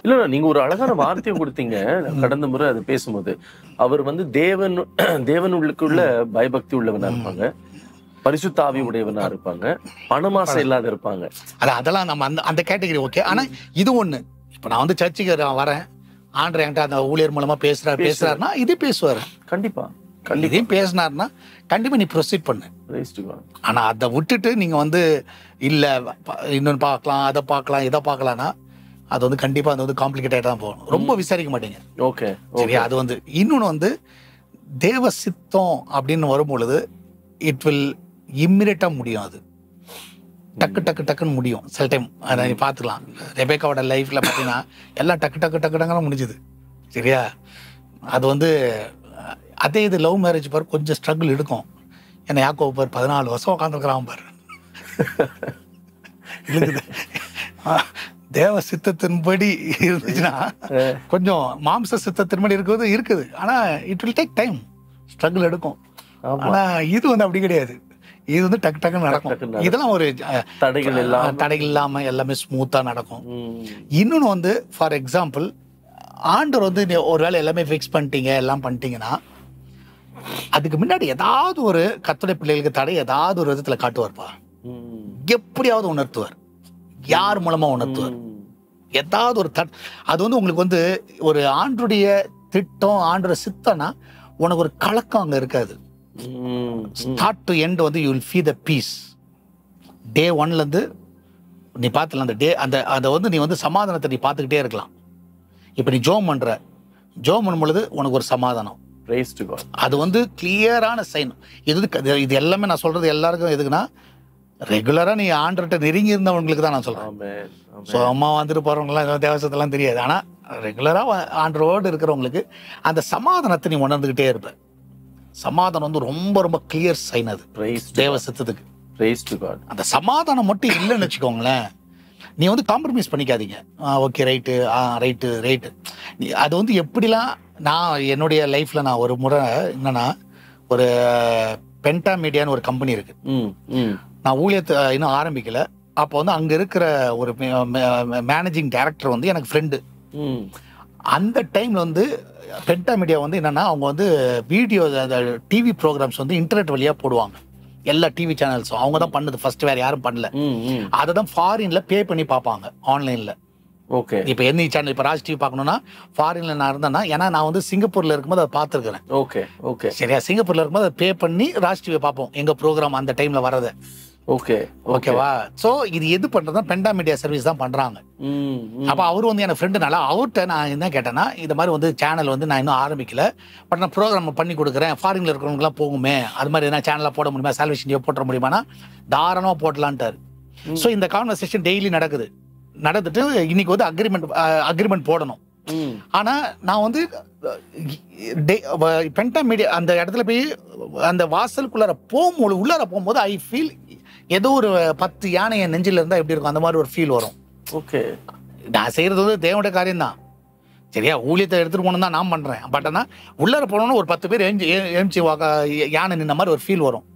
இல்ல நீங்க ஒரு அழகான வார்த்தையை கொடுத்தீங்க கடந்த முறை அது பேசும்போது. அவர் வந்து தேவனுக்குள்ள பயபக்தி உள்ளவனா இருப்பாங்க, பரிசுத்த ஆவி உடையவனா இருப்பாங்க, பணமாசை இல்லாத இருப்பாங்க. அதெல்லாம் நம்ம அந்த கேட்டகரி ஓகே. ஆனா இது ஒண்ணு, இப்ப நான் வந்து சர்ச்சுக்கு வரேன், ஆண்டவர் என்கிட்ட அந்த ஊழியர் மூலமா பேசுறாருன்னா இது பேசுவாரு. கண்டிப்பா இதையும் பேசினாருன்னா கண்டிப்பா நீ ப்ரொசீட் பண்ணு. ஆனா அதை விட்டுட்டு நீங்க வந்து இல்ல இன்னொன்னு பார்க்கலாம், அதை பார்க்கலாம், இதை பார்க்கலாம்னா அது வந்து கண்டிப்பா அது வந்து காம்ப்ளிகேட்டட் தான் போகும். ரொம்ப விசாரிக்க மாட்டீங்க. ஓகே சரியா? அது வந்து இன்னொன்னு வந்து தேவ சித்தம் அப்படின்னு வரும்பொழுது இட் வில் இம்மிடியேட்டா முடியும். அது டக்குன்னு முடியும். சில டைம் அதை நீ பார்த்துக்கலாம். ரெபேக்காவோட லைஃப்ல பார்த்தீங்கன்னா எல்லாம் டக்குன்னு முடிஞ்சுது. சரியா? அது வந்து அதே இது லவ் மேரேஜ் பாரு கொஞ்சம் ஸ்ட்ரகிள் எடுக்கும். ஏன்னா யாக்கோபு பாரு 14 வருஷம் உட்காந்துருக்கிறான் பாரு. இருக்குது தேவ சித்தத்தின்படி இருந்துச்சுன்னா கொஞ்சம் மாம்ச சித்தத்தின்படி இருக்குது. ஆனா it will take time, struggle எடுக்கும். ஆனா இது வந்து அப்படி கிடையாது. இது வந்து டக்குன்னு நடக்கும். இதெல்லாம் ஒரு தடைகள் இல்லாம எல்லாமே ஸ்மூத்தா நடக்கும். இன்னொன்னு வந்து ஃபார் எக்ஸாம்பிள் ஆண்டவர் வந்து ஒரு வேளை எல்லாமே ஃபிக்ஸ் பண்ணிட்டீங்க, எல்லாம் பண்ணிட்டீங்கன்னா அதுக்கு முன்னாடி ஏதாவது ஒரு கர்த்தருடைய பிள்ளைகளுக்கு தடை ஏதாவது ஒரு விதத்துல காட்டுவார்ப்பா. எப்படியாவது உணர்த்துவார். யார் மூலமா உணர்த்துவார்? ஏதாவது ஒரு அது வந்து உங்களுக்கு வந்து ஒரு ஆண்டருடைய திட்டம், ஆண்டருடைய சித்தம்னா உனக்கு ஒரு கலக்கம் அங்க இருக்காது. ஸ்டார்ட் டு எண்ட் வந்து you will feel the peace. Day 1ல இருந்து நீ பார்த்துல அந்த டே அந்த வந்து நீ வந்து சமாதானத்தை நீ பார்த்துக்கிட்டே இருக்கலாம். இப்போ நீ ஜோம் பண்ணும் பொழுது உனக்கு ஒரு சமாதானம். அது வந்து கிளியரான சைன். இது எல்லாமே நான் சொல்றது எல்லாருக்கும் எதுக்குன்னா ரெகுலரா நீ ஆண்டர்கிட்ட நெருங்கி இருந்தவங்களுக்கு தான் நான் சொல்றேன். ஸோ அம்மா வந்துட்டு போறவங்கலாம் தேவசத்தெல்லாம் தெரியாது. ஆனா ரெகுலரா ஆண்டரோடு இருக்கிறவங்களுக்கு அந்த சமாதானத்தை நீ உணர்ந்துகிட்டே இருப்ப. சமாதானம் வந்து ரொம்ப ரொம்ப கிளியர் சைன். அது தேவசத்துக்கு அந்த சமாதானம் மட்டும் இல்லைன்னு வச்சுக்கோங்களேன், நீ வந்து காம்ப்ரமைஸ் பண்ணிக்காதீங்க. Okay right. அது வந்து எப்படிலாம் நான் என்னுடைய லைஃப்ல நான் ஒரு முறை என்னன்னா, ஒரு பென்டா மீடியான்னு ஒரு கம்பெனி இருக்கு. நான் ஊழியத்தை இன்னும் ஆரம்பிக்கல. அப்போ வந்து அங்க இருக்கிற ஒரு மேனேஜிங் டைரக்டர் வந்து எனக்கு ஃப்ரெண்டு. அந்த டைம்ல வந்து பென்டா மீடியா வந்து என்னன்னா, அவங்க வந்து வீடியோ டிவி ப்ரோக்ராம்ஸ் வந்து இன்டர்நெட் வழியா போடுவாங்க. எல்லா டிவி சேனல்ஸும் அவங்க தான் பண்ணது ஃபர்ஸ்ட், வேற யாரும் பண்ணல. அதை தான் ஃபாரின்ல பே பண்ணி பார்ப்பாங்க ஆன்லைன்ல. ஓகே. இப்போ எந்த சேனல், இப்போ ராஜ் டிவி பார்க்கணும்னா ஃபாரின்ல நான் இருந்தேன்னா, ஏன்னா நான் வந்து சிங்கப்பூர்ல இருக்கும்போது அதை பார்த்துருக்கிறேன். ஓகே சரியா? சிங்கப்பூர்ல இருக்கும்போது அதை பே பண்ணி ராஜ் டிவி பார்ப்போம், எங்க ப்ரோக்ராம் அந்த டைம்ல வரதை. ஓகேவா? சோ இது எது பண்றதா பென்டா மீடியா சர்வீஸ் தான் பண்றாங்க. அப்ப அவரு வந்து என் ஃப்ரெண்டுனால அவர்கிட்ட நான் என்ன கேட்டேன்னா, இந்த மாதிரி வந்து சேனல் வந்து நான் இன்னும் ஆரம்பிக்கல, பட் நான் ப்ரோக்ராம் பண்ணி கொடுக்குறேன், ஃபாரின்ல இருக்கிறவங்க எல்லாம் போகுமே, அது மாதிரி என்ன சேனலா போட முடியுமா, சால்வேஷன் போட்டுற முடியுமானா தாராளமா போடலான்ட்டாரு. ஸோ இந்த கான்வர்சேஷன் டெய்லி நடந்துட்டு இன்னைக்கு வந்து அக்ரிமெண்ட் போடணும். ஆனா நான் வந்து பென்டா மீடியா அந்த இடத்துல போய் அந்த வாசலுக்குள்ளார போகும்போது ஐ ஃபீல் ஏதோ ஒரு 10 யானை என் நெஞ்சில இருந்தா எப்படி இருக்கும் அந்த மாதிரி ஒரு ஃபீல் வரும். ஓகே. நான் செய்யறது வந்து தேவனுடைய காரியம் தான். சரியா? ஊழியத்தை எடுத்துட்டு போகணும் தான் நான் பண்றேன். பட் ஆனா உள்ளார போனோம்னா ஒரு 10 பேர் எழுச்சி யானை நின்ன மாதிரி ஒரு ஃபீல் வரும்.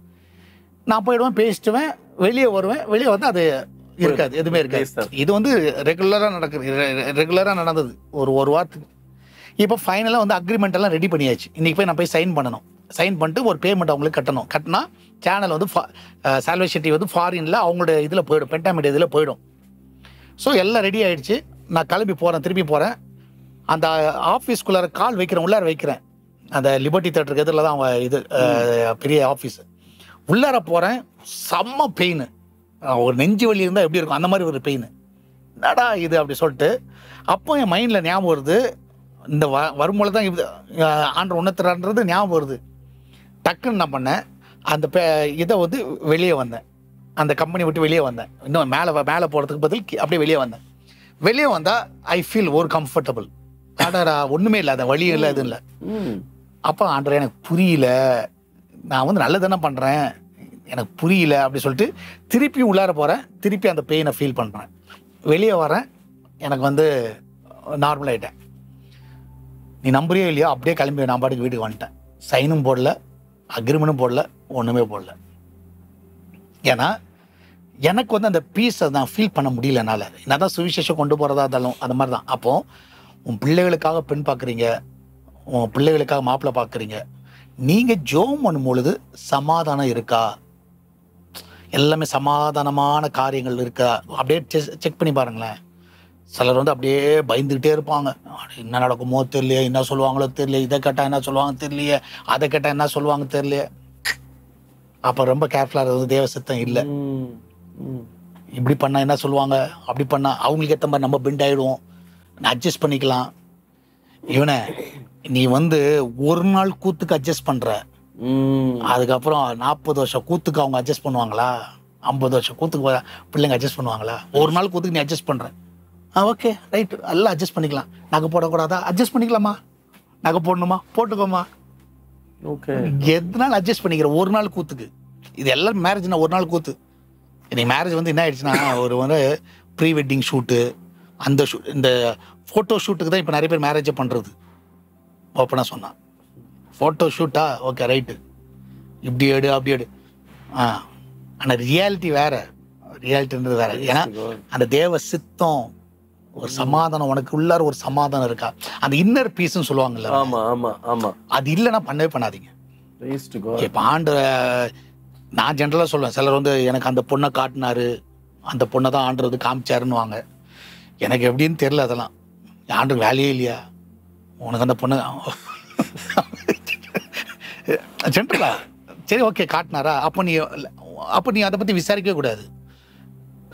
நான் போயிடுவேன், பேசிட்டுவேன், வெளியே வருவேன். வெளியே வந்து அது இருக்காது, எதுவுமே இருக்காது. இது வந்து ரெகுலரா நடந்தது ஒரு வாரத்துக்கு. இப்போ ஃபைனலா வந்து அக்ரிமெண்ட் எல்லாம் ரெடி பண்ணியாச்சு. இன்னைக்கு போய் நான் போய் சைன் பண்ணணும். சைன் பண்ணிட்டு ஒரு பேமெண்ட் அவங்களுக்கு கட்டணும். கட்டினா சேனல் வந்து சால்வேஷன் டிவி வந்து ஃபாரின்ல அவங்களோட இதில் போயிடும், பென்டா மீடியா இதில் போயிடும். ஸோ எல்லாம் ரெடி ஆயிடுச்சு. நான் திருப்பி போகிறேன். அந்த ஆஃபீஸ்க்குள்ளார கால் வைக்கிறேன், உள்ளார வைக்கிறேன். அந்த லிபர்ட்டி தேட்டருக்கு எதிரில் தான் அவங்க இது பெரிய ஆஃபீஸ். உள்ளார போகிறேன், செம்ம பெயின். ஒரு நெஞ்சு வலி இருந்தால் எப்படி இருக்கும் அந்த மாதிரி ஒரு பெயின். என்னடா இது அப்படி சொல்லிட்டு அப்போ என் மைண்டில் ஞாபகம் வருது, இந்த வரும்போது தான் இது ஆண்டவர் உணர்த்துறான்றது ஞாபகம் வருது. டக்குன்னு நான் பண்ணேன், அந்த இதை வந்து வெளியே வந்தேன், அந்த கம்பெனி விட்டு வெளியே வந்தேன். இன்னும் மேலே போகிறதுக்கு பதில் அப்படியே வெளியே வந்தேன். வெளியே வந்தால் ஐ ஃபீல் ஒரு கம்ஃபர்டபுள். ஆடரா ஒன்றுமே இல்லை, அந்த வழி இல்லை, எதுவும் இல்லை. அப்போ ஆண்டவர் எனக்கு புரியல, நான் வந்து நல்லதானே பண்ணுறேன், எனக்கு புரியல அப்படி சொல்லிட்டு திருப்பி உள்ளார போகிறேன். திருப்பி அந்த பெயினை ஃபீல் பண்ணுறேன். வெளியே வரேன், எனக்கு வந்து நார்மல் ஆகிட்டேன். நீ நம்புறியோ இல்லையோ அப்படியே கிளம்பி நான் பாட்டுக்கு வீட்டுக்கு வந்துட்டேன். சைனும் போடல, அக்ரிமெண்ட்டும் போடல, ஒன்றுமே போடல. ஏன்னா எனக்கு வந்து அந்த பீஸை நான் ஃபீல் பண்ண முடியல என்னால். என்னதான் சுவிசேஷம் கொண்டு போகிறதா இருந்தாலும் அந்த மாதிரி தான். அப்போது உன் பிள்ளைகளுக்காக பெண் பார்க்குறீங்க, உன் பிள்ளைகளுக்காக மாப்பிள்ளை பார்க்குறீங்க, நீங்கள் ஜோம் பண்ணும் பொழுது சமாதானம் இருக்கா, எல்லாமே சமாதானமான காரியங்கள் இருக்கா அப்படியே செக் பண்ணி பாருங்களேன். சிலர் வந்து அப்படியே பயந்துக்கிட்டே இருப்பாங்க, என்ன நடக்குமோ தெரியலையே, என்ன சொல்லுவாங்களோ தெரியலையே, இதை கேட்டால் என்ன சொல்லுவாங்க தெரியலையே, அதை கேட்டால் என்ன சொல்லுவாங்க தெரியலையே. அப்போ ரொம்ப கேர்ஃபுல்லாக இருக்கிறது தேவ சித்தம் இல்லை. இப்படி பண்ணால் என்ன சொல்லுவாங்க, அப்படி பண்ணால் அவங்களுக்கு ஏற்ற மாதிரி நம்ம பெண்ட் ஆகிடுவோம், அட்ஜஸ்ட் பண்ணிக்கலாம். இவனை நீ வந்து ஒரு நாள் கூத்துக்கு அட்ஜஸ்ட் பண்ணுற, அதுக்கப்புறம் 40 வருஷம் கூத்துக்கு அவங்க அட்ஜஸ்ட் பண்ணுவாங்களா? 50 வருஷம் கூத்துக்கு பிள்ளைங்க அட்ஜஸ்ட் பண்ணுவாங்களா? ஒரு நாள் கூத்துக்கு நீ அட்ஜஸ்ட் பண்ணுற, ஓகே ரைட்டு, எல்லாம் அட்ஜஸ்ட் பண்ணிக்கலாம். நகை போடக்கூடாதா? அட்ஜஸ்ட் பண்ணிக்கலாமா? நகை போடணுமா? போட்டுக்கோமா. ஓகே, எதனால அட்ஜஸ்ட் பண்ணிக்கிற ஒரு நாள் கூத்துக்கு. இது எல்லாம் மேரேஜ்னா ஒரு நாள் கூத்து. இன்னைக்கு மேரேஜ் வந்து என்ன ஆயிடுச்சுன்னா, ஒரு வந்து ப்ரீ வெட்டிங் ஷூட்டு, அந்த இந்த ஃபோட்டோ ஷூட்டுக்கு தான் இப்போ நிறைய பேர் மேரேஜை பண்ணுறது. ஓப்பனாக சொன்னான், ஃபோட்டோ ஷூட்டா, ஓகே ரைட்டு, இப்படி எடு அப்படி எடு. ஆனால் ரியாலிட்டி வேற, ரியாலிட்டின்றது வேற. ஏன்னா அந்த தேவ சித்தம், ஒரு சமாதானம், உனக்கு உள்ளார ஒரு சமாதானம் இருக்கா, அந்த இன்னர் பீஸ்ன்னு சொல்லுவாங்கல்ல. ஆமா ஆமா ஆமா, அது இல்லைன்னா பண்ணவே பண்ணாதீங்க. இப்போ ஆண்டு நான் ஜென்ரலாக சொல்லுவேன், சிலர் வந்து எனக்கு அந்த பொண்ணை காட்டினாரு, அந்த பொண்ணை தான் ஆண்டு வந்து காமிச்சாருன்னு வாங்க. எனக்கு எப்படின்னு தெரியல அதெல்லாம். ஆண்டு வேலையே இல்லையா உனக்கு அந்த பொண்ணு? ஜென்ரலா சரி ஓகே காட்டினாரா, அப்போ நீ அதை பற்றி விசாரிக்கவே கூடாது,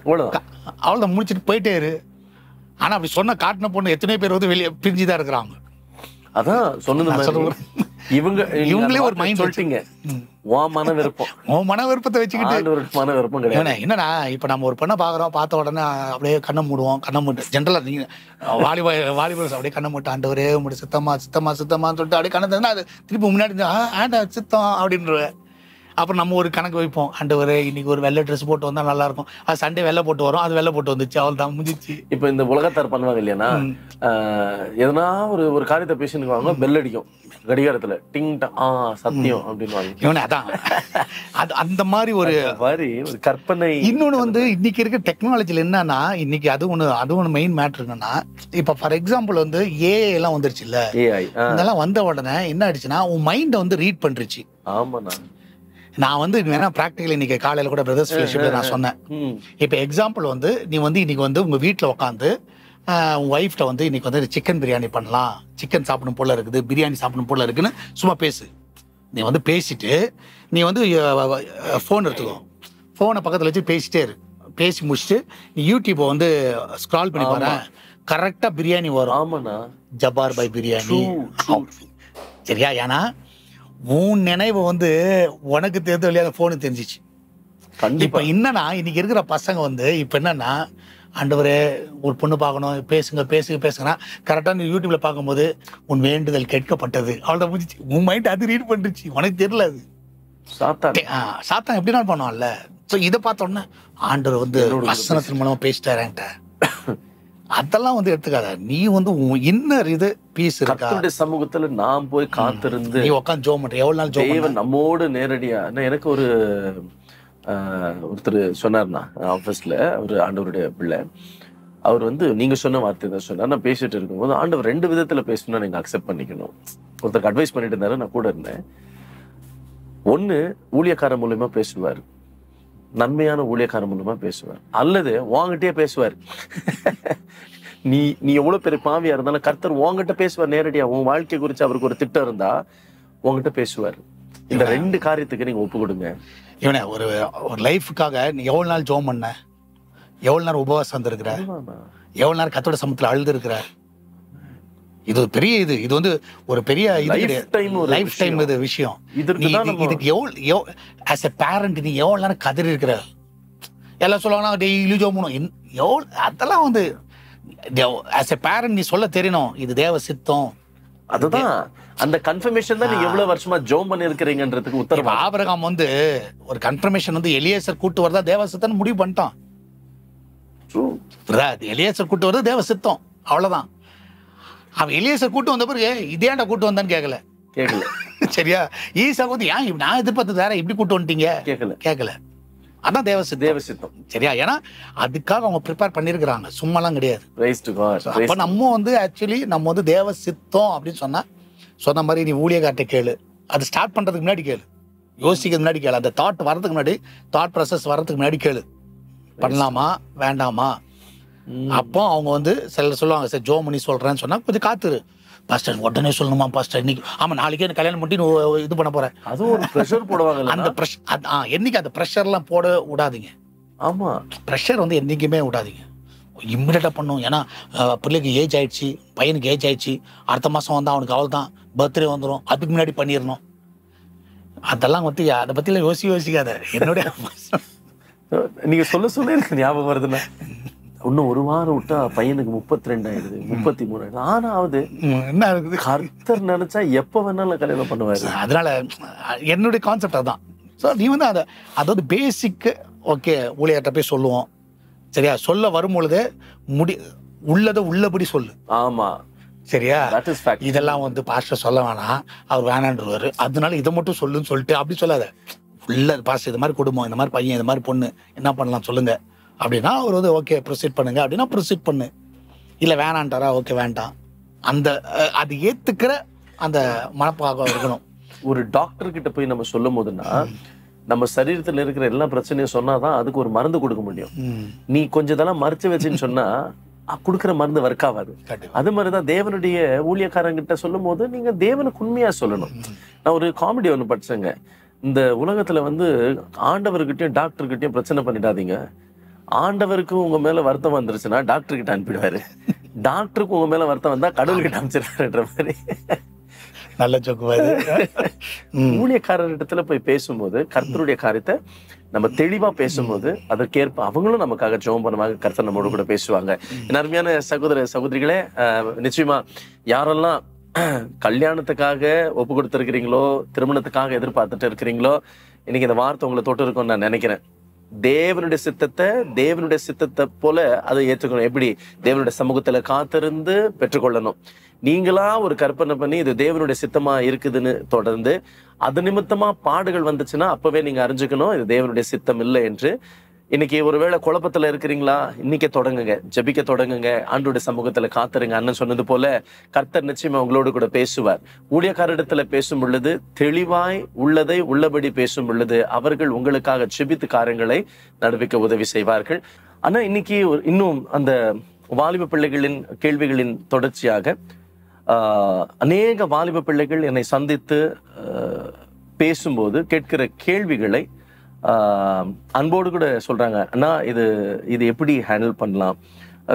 அவ்வளோதான், முடிச்சுட்டு போயிட்டே இரு. ஆனால் அப்படி சொன்ன காட்டின பொண்ணு எத்தனையோ பேர் வந்து வெளியே பிரிஞ்சுதான் இருக்கிறாங்க. அதான் சொன்னது, இவங்களே ஒரு மைண்ட் சொல்லிட்டீங்க, மன விருப்பம், மன விருப்பத்தை வச்சுக்கிட்டு மன விருப்பம் கிடையாது. என்னன்னா இப்போ நம்ம ஒரு பொண்ணை பார்த்த உடனே அப்படியே கண்ணை மூடுவோம், கண்ணை மூட்டு ஜென்ரலா நீங்க வாலிபர்ஸ் அப்படியே கண்ணை மூட்டு ஆண்டவரே முடி சித்தமா சித்தமா சித்தமான்னு சொல்லிட்டு அப்படியே கண்ணை தந்தா அது திருப்பி முன்னாடி ஆண்டா சித்தம் அப்படின்ற. அப்புறம் நம்ம ஒரு கணக்கு வைப்போம், ஆண்டவரே இன்னைக்கு ஒரு வெள்ளை ட்ரெஸ் போட்டு வந்தா நல்லா இருக்கும், அது சண்டே வெள்ளை போட்டு வரும், அது வெள்ளை போட்டு வந்துச்சு, அவள் தான் முடிஞ்சிச்சு. இப்போ இந்த உலகத்தார் பண்ணுவாங்க இல்லையா, எதனா ஒரு காரியத்தை பேசினுக்குவாங்க, பெல் அடிக்கும் கடிகாரத்துல, டிங் சத்தியம் அப்படின்னு. அதான் அது அந்த மாதிரி ஒரு கற்பனை. இன்னொன்னு வந்து இன்னைக்கு இருக்க டெக்னாலஜில என்னன்னா, இன்னைக்கு அது ஒண்ணு மெயின் மேட்டர் என்னன்னா, இப்ப ஃபார் எக்ஸாம்பிள் வந்து ஏஐ எல்லாம் வந்துருச்சு இல்ல, இதெல்லாம் வந்த உடனே என்ன ஆயிடுச்சுன்னா, உன் மைண்டை வந்து ரீட் பண்றச்சு. ஆமாண்ணா, நான் வந்து வேணா ப்ராக்டிக்கல் இன்னைக்கு காலையில கூட பிரதர்ஸ் ஃபெலோஷிப்ல நான் சொன்னேன். இப்போ எக்ஸாம்பிள் வந்து நீ வந்து இன்னைக்கு வந்து உங்க வீட்டில் உட்காந்து உங்க ஒய்ஃப்ட்ட வந்து இன்னைக்கு வந்து சிக்கன் பிரியாணி பண்ணலாம், சிக்கன் சாப்பிடணும் போல இருக்குது, பிரியாணி சாப்பிடணும் போல இருக்குன்னு சும்மா பேசு. நீ வந்து பேசிட்டு நீ வந்து ஃபோன் எடுத்துக்கோ, ஃபோனை பக்கத்தில் வச்சு பேசிட்டே இரு. பேசி முடிச்சுட்டு நீ யூடியூப்பை வந்து ஸ்க்ரால் பண்ணி பாரு, கரெக்டாக பிரியாணி வரும். ஆமாண்ணா, ஜப்பார் பை பிரியாணி. சரியா? ஏன்னா உன் நினைவு வந்து உனக்கு தெரிஞ்ச வழியாக ஃபோனுக்கு தெரிஞ்சிச்சு. இப்போ என்னன்னா இன்னைக்கு இருக்கிற பசங்க வந்து இப்போ என்னன்னா, ஆண்டவரே ஒரு பொண்ணு பார்க்கணும், பேசுங்கன்னா கரெக்டாக நீ யூடியூப்ல பார்க்கும்போது உன் வேண்டுதல் கேட்கப்பட்டது, அவ்வளோதான் முடிஞ்சிச்சு. உன் மைண்ட் அது ரீட் பண்ணிருச்சு, உனக்கு தெரியல. அது சாத்தான் எப்படின்னா பண்ணுவான்ல. ஸோ இதை பார்த்தோன்னே ஆண்டவர் வந்து வசனத்தின் மூலமா பேசிட்டாரு என்கிட்ட, அதெல்லாம் வந்து எடுத்துக்காத. நீ வந்து இன்னர் இது பீஸ் இருக்கா சமூகத்துல நாம் போய் காத்திருந்து நீ உட்காந்து ஜோம் பண்ற, எவ்வளவு நாள் ஜோம் நம்மோடு நேரடியா. எனக்கு ஒருத்தர் சொன்னார்னா ஆஃபீஸ்ல, ஒரு ஆண்டவருடைய பிள்ளை, அவர் வந்து நீங்க சொன்ன வார்த்தை தான் சொன்னார். நான் பேசிட்டு இருக்கும்போது, ஆண்டவர் 2 விதத்துல பேசணும்னா நீங்க அக்செப்ட் பண்ணிக்கணும். ஒருத்தருக்கு அட்வைஸ் பண்ணிட்டு இருந்தாரு, நான் கூட இருந்தேன். ஒண்ணு ஊழியக்காரன் மூலியமா பேசுவார், நன்மையான ஊழியக்காரன் மூலமா பேசுவார், அல்லது வாங்கிட்டே பேசுவார். நீ எவ்வளவு பெரிய பாவியா இருந்தாலும் கர்த்தர் உங்ககிட்ட பேசுவார் நேரடியா. உன் வாழ்க்கை குறிச்சு அவருக்கு ஒரு திட்டம் இருந்தா உங்ககிட்ட பேசுவார். இந்த 2 காரியத்துக்கு நீங்க ஒப்பு கொடுங்க. இவனே ஒரு லைஃபுக்காக நீ எவ்வளவு நாள் ஜோம் பண்ண, எவ்வளவு நேரம் உபவாசம் இருந்திருக்கிற, எவ்வளவு நேரம் கர்த்தரோட சமூகத்துல அழுது இருக்கிற. இது ஒரு பெரிய இது வந்து ஒரு பெரிய லைஃப் டைம் இது விஷயம். இதுக்கு எவ்வளவு ஆஸ் எ பேரண்ட் நீ எவ்வளவு நேரம் கதறி இருக்கிற. எல்லாம் சொல்லுவாங்கன்னா டெய்லி ஜோம் பண்ணணும், எவ்வளவு அதெல்லாம் வந்து ஆஸ் எ பேரண்ட் நீ சொல்ல தெரியணும், இது தேவ சித்தம். அதுதான் அந்த கன்ஃபர்மேஷன் தான் நீங்க எவ்வளவு வருஷமா ஜோம் பண்ணி இருக்கிறீங்கன்றதுக்கு உத்தரவு. ஆபிரகாம் வந்து ஒரு கன்ஃபர்மேஷன் வந்து எலியேசர் கூட்டு வரதா தேவ சித்தம் முடிவு பண்ணிட்டான். எலியேசர் கூட்டு வரது தேவ சித்தம், அவ்வளவுதான். அவன் எலியேசர் கூட்டு வந்த பிறகு இதேண்டா கூட்டு வந்தான்னு கேட்கல. சரியா? ஈசா வந்து ஏன் நான் எதிர்பார்த்து வேற இப்படி கூட்டு வந்துட்டீங்க கேட்கல. அதான் தேவசித்தம். தேவசித்தம். சரியா? ஏன்னா அதுக்காக அவங்க ப்ரிப்பேர் பண்ணியிருக்கிறாங்க, சும்மாலாம் கிடையாது. Praise to God. அப்போ நம்ம வந்து ஆக்சுவலி நம்ம வந்து தேவசித்தம் அப்படின்னு சொன்ன மாதிரி நீ ஊழியக்கார்ட்ட கேளு, அது ஸ்டார்ட் பண்றதுக்கு முன்னாடி கேளு, யோசிக்கிறதுக்கு முன்னாடி கேளு, அந்த தாட் வரதுக்கு முன்னாடி, தாட் ப்ராசஸ் வரதுக்கு முன்னாடி கேளு, பண்ணலாமா வேண்டாமா. அப்போ அவங்க வந்து சிலர் சொல்லுவாங்க, சார் ஜோமணி சொல்றேன்னு சொன்னா கொஞ்சம் காத்துரு பாஸ்டர், உடனே சொல்லணுமா பாஸ்டர், இன்னைக்கு ஆமா நாளைக்கே எனக்கு கல்யாணம் பண்ணி இது பண்ண போறேன், அதுவும் ஒரு ப்ரெஷர் போடுவாங்க. அந்த ப்ரெஷர் என்னைக்கு அந்த ப்ரெஷர்லாம் போட விடாதீங்க. ஆமா, ப்ரெஷர் வந்து என்றைக்குமே விடாதீங்க, இம்மிடியேட்டாக பண்ணும். ஏன்னா பிள்ளைக்கு ஏஜ் ஆயிடுச்சு, பையனுக்கு ஏஜ் ஆயிடுச்சு, அடுத்த மாதம் வந்து அவனுக்கு அவள் தான் பர்த்டே வந்துடும், அதுக்கு முன்னாடி பண்ணிடணும். அதெல்லாம் வந்து அதை பற்றிலாம் யோசிக்காத. என்னுடைய நீங்க சொல்ல எனக்கு ஞாபகம் வருதுன்னா, இன்னும் ஒரு வாரம் விட்டா பையனுக்கு 32 ஆயிடுது, 33 ஆயிடுது. ஆனாவது என்ன இருக்குது, கர்த்தர் நினைச்சா எப்ப வேணாலும் கல்யாணம் பண்ணுவாரு. அதனால என்னுடைய கான்செப்ட் அதான். ஸோ நீ வந்து அதாவது பேசிக்கு ஓகே ஊழியர்கிட்ட போய் சொல்லுவோம், சரியா? சொல்ல வரும் பொழுது உள்ளதை உள்ளபடி சொல்லு. ஆமா, சரியா? that is fact. இதெல்லாம் வந்து பாஸ்டர் சொல்ல வேணாம், அவர் வேணான்றவர், அதனால இதை மட்டும் சொல்லுன்னு சொல்லிட்டு அப்படி சொல்லாத. உள்ள பாஸ்டர் இது மாதிரி குடும்பம், இந்த மாதிரி பையன், இந்த மாதிரி பொண்ணு, என்ன பண்ணலாம் சொல்லுங்க அப்படின்னா அவர் வந்து ஓகே ப்ரொசீட் பண்ணுங்க அப்படின்னா ப்ரொசீட் பண்ணு. இல்லை வேணான்ட்டாரா, ஓகே வேண்டாம், அந்த அது ஏத்துக்கிற அந்த மனப்பாகம் இருக்கணும். ஒரு டாக்டர் கிட்ட போய் நம்ம சொல்லும் போதுன்னா, நம்ம சரீரத்துல இருக்கிற எல்லா பிரச்சனையும் சொன்னாதான் அதுக்கு ஒரு மருந்து கொடுக்க முடியும். நீ கொஞ்சம் இதெல்லாம் மறைச்சு வச்சுன்னு சொன்னா கொடுக்குற மருந்து ஒர்க் ஆகாது. அது மாதிரிதான் தேவனுடைய ஊழியக்காரங்கிட்ட சொல்லும் போது நீங்க தேவனுக்கு உண்மையா சொல்லணும். நான் ஒரு காமெடி ஒண்ணு படிச்சேங்க. இந்த உலகத்துல வந்து ஆண்டவர்கிட்டயும் டாக்டர்கிட்டயும் பிரச்சனை பண்ணிடாதீங்க. ஆண்டவருக்கு உங்க மேல வருத்தம் வந்துருச்சுன்னா டாக்டர் கிட்ட அனுப்பிடுவாரு, டாக்டருக்கு உங்க மேல வருத்தம் வந்தா கடவுள் கிட்ட அனுப்பிச்சிருவாருன்ற மாதிரி. நல்ல ஜோக்குவாரு. ஊழியக்காரர்கிட்ட போய் பேசும்போது கர்த்தருடைய காரியத்தை நம்ம தெளிவா பேசும்போது அதற்கேற்ப அவங்களும் நமக்காக ஜெபம் பண்ணுவாங்க, கர்த்தர் நம்மோடு கூட பேசுவாங்க. என் அருமையான சகோதர சகோதரிகளே, நிச்சயமா யாரெல்லாம் கல்யாணத்துக்காக ஒப்பு கொடுத்திருக்கிறீங்களோ, திருமணத்துக்காக எதிர்பார்த்துட்டு இருக்கிறீங்களோ, இன்னைக்கு இந்த வார்த்தை உங்களை தொட்டு இருக்கும்னு நான் நினைக்கிறேன். தேவனுடைய சித்தத்தை போல அதை ஏற்றுக்கணும். எப்படி? தேவனுடைய சமூகத்துல காத்திருந்து பெற்றுக்கொள்ளணும். நீங்களா ஒரு கற்பனை பண்ணி இது தேவனுடைய சித்தமா இருக்குதுன்னு தொடர்ந்து அது நிமித்தமா பாடுகள் வந்துச்சுன்னா அப்பவே நீங்க அறிஞ்சுக்கணும் இது தேவனுடைய சித்தம் இல்லை என்று. இன்னைக்கு ஒருவேளை குழப்பத்துல இருக்கிறீங்களா, இன்னைக்கு தொடங்குங்க, ஜெபிக்க தொடங்குங்க, ஆண்டவருடைய சமூகத்துல காத்துருங்க. அண்ணன் சொன்னது போல கர்த்தர் நிச்சயமா உங்களோடு கூட பேசுவார். ஊழியக்காரிடத்துல பேசும் பொழுது தெளிவாய் உள்ளதை உள்ளபடி பேசும் பொழுது அவர்கள் உங்களுக்காக ஜெபித்து காரியங்களை நடப்பிக்க உதவி செய்வார்கள். ஆனா இன்னைக்கு இன்னும் அந்த வாலிப பிள்ளைகளின் கேள்விகளின் தொடர்ச்சியாக அநேக வாலிப பிள்ளைகள் என்னை சந்தித்து பேசும்போது கேட்கிற கேள்விகளை அன்போடு கூட சொல்றாங்க, அண்ணா இது எப்படி ஹேண்டில் பண்ணலாம்.